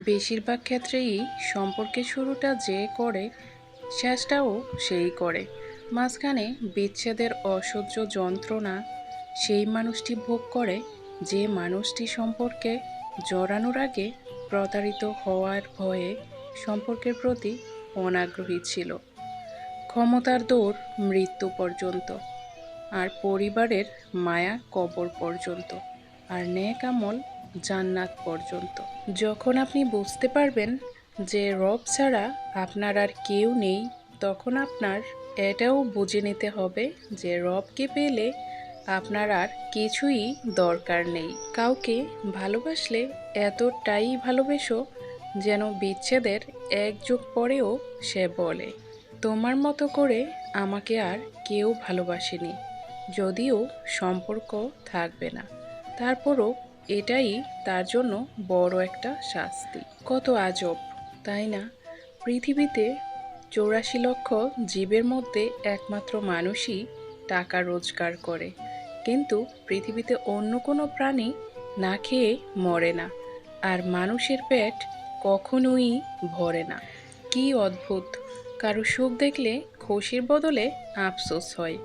বেশিরভাগ ক্ষেত্রেই সম্পর্কের শুরুটা যে করে শেষটাও সেই করে। মাঝখানে বিচ্ছেদের অসহ্য যন্ত্রণা সেই মানুষটি ভোগ করে যে মানুষটি সম্পর্কে জড়ানোর আগে প্রতারিত হওয়ার ভয়ে সম্পর্কের প্রতি অনাগ্রহী ছিল। ক্ষমতার দৌড় মৃত্যু পর্যন্ত, আর পরিবারের মায়া কবর পর্যন্ত, আর নেক আমল জান্নাত পর্যন্ত। যখন আপনি বুঝতে পারবেন যে রব ছাড়া আপনার আর কেউ নেই, তখন আপনার এটাও বুঝে নিতে হবে যে রবকে পেলে আপনার আর কিছুই দরকার নেই। কাউকে ভালোবাসলে এতটাই ভালোবেসো যেন বিচ্ছেদের এক যুগ পরেও সে বলে, তোমার মতো করে আমাকে আর কেউ ভালোবাসেনি। যদিও সম্পর্ক থাকবে না, তারপরও এটাই তার জন্য বড় একটা শাস্তি। কত আজব, তাই না? পৃথিবীতে 84 লক্ষ জীবের মধ্যে একমাত্র মানুষই টাকা রোজগার করে, কিন্তু পৃথিবীতে অন্য কোনো প্রাণী না খেয়ে মরে না, আর মানুষের পেট কখনোই ভরে না। কি অদ্ভুত! কারো সুখ দেখলে খুশির বদলে আফসোস হয়,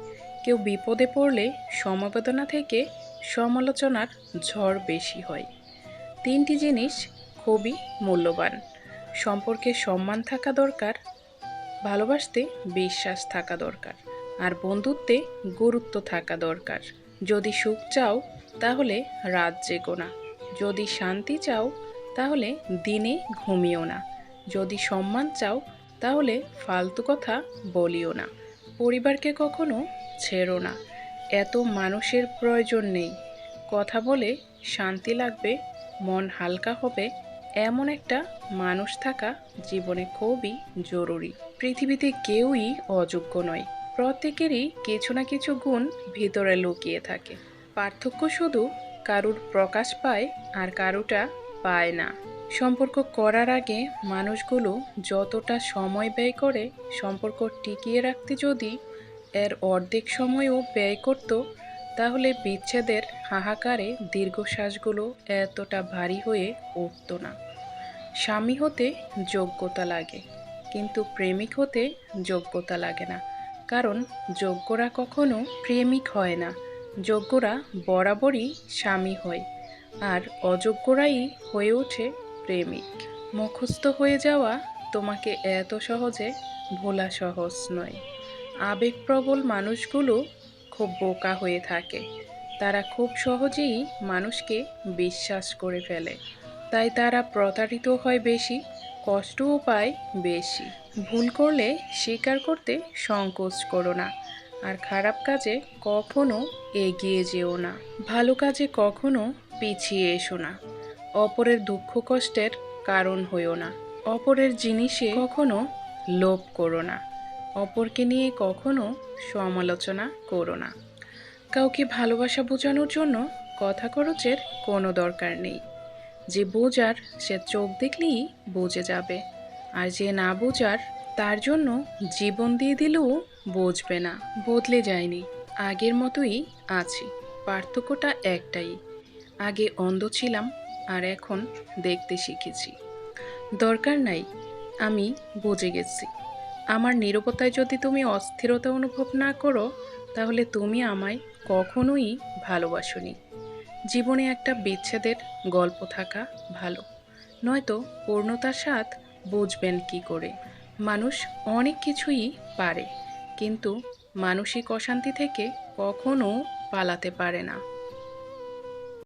কেউ বিপদে পড়লে সমবেদনা থেকে সমালোচনার ঝড় বেশি হয়। তিনটি জিনিস খুবই মূল্যবান: সম্পর্কে সম্মান থাকা দরকার, ভালোবাসতে বিশ্বাস থাকা দরকার, আর বন্ধুত্বে গুরুত্ব থাকা দরকার। যদি সুখ চাও তাহলে রাত জেগো না, যদি শান্তি চাও তাহলে দিনে ঘুমিও না, যদি সম্মান চাও তাহলে ফালতু কথা বলিও না। পরিবারকে কখনো ছেড়ো না, এত মানুষের প্রয়োজন নেই। কথা বলে শান্তি লাগবে, মন হালকা হবে, এমন একটা মানুষ থাকা জীবনে খুবই জরুরি। পৃথিবীতে কেউই অযোগ্য নয়, প্রত্যেকেরই কিছু না কিছু গুণ ভিতরে লুকিয়ে থাকে। পার্থক্য শুধু কারুর প্রকাশ পায় আর কারুটা পায় না। সম্পর্ক করার আগে মানুষগুলো যতটা সময় ব্যয় করে সম্পর্ক টিকিয়ে রাখতে, যদি এর অর্ধেক সময়ও ব্যয় করত, তাহলে বিচ্ছেদের হাহাকারে দীর্ঘশ্বাসগুলো এতটা ভারী হয়ে উঠত না। স্বামী হতে যোগ্যতা লাগে, কিন্তু প্রেমিক হতে যোগ্যতা লাগে না, কারণ যোগ্যরা কখনো প্রেমিক হয় না। যোগ্যরা বরাবরই স্বামী হয়, আর অযোগ্যরাই হয়ে ওঠে প্রেমিক। মুখস্থ হয়ে যাওয়া তোমাকে এত সহজে ভোলা সহজ নয়। আবেগপ্রবল মানুষগুলো খুব বোকা হয়ে থাকে, তারা খুব সহজেই মানুষকে বিশ্বাস করে ফেলে, তাই তারা প্রতারিত হয় বেশি, কষ্টও পায় বেশি। ভুল করলে স্বীকার করতে সংকোচ করো না, আর খারাপ কাজে কখনো এগিয়ে যেও না। ভালো কাজে কখনো পিছিয়ে এসো না। অপরের দুঃখ কষ্টের কারণ হইও না। অপরের জিনিসে কখনো লোভ করো না। অপরকে নিয়ে কখনো সমালোচনা করো না। কাউকে ভালোবাসা বোঝানোর জন্য কথা খরচের কোনো দরকার নেই। যে বোঝার সে চোখ দেখলেই বুঝে যাবে, আর যে না বোঝার তার জন্য জীবন দিয়ে দিলেও বুঝবে না। বদলে যায়নি, আগের মতোই আছি। পার্থক্যটা একটাই, আগে অন্ধ ছিলাম আর এখন দেখতে শিখেছি। দরকার নাই, আমি বুঝে গেছি। আমার নীরবতায় যদি তুমি অস্থিরতা অনুভব না করো, তাহলে তুমি আমায় কখনোই ভালোবাসোনি। জীবনে একটা বিচ্ছেদের গল্প থাকা ভালো, নয়তো পূর্ণতার স্বাদ বুঝবেন কি করে। মানুষ অনেক কিছুই পারে, কিন্তু মানসিক অশান্তি থেকে কখনো পালাতে পারে না।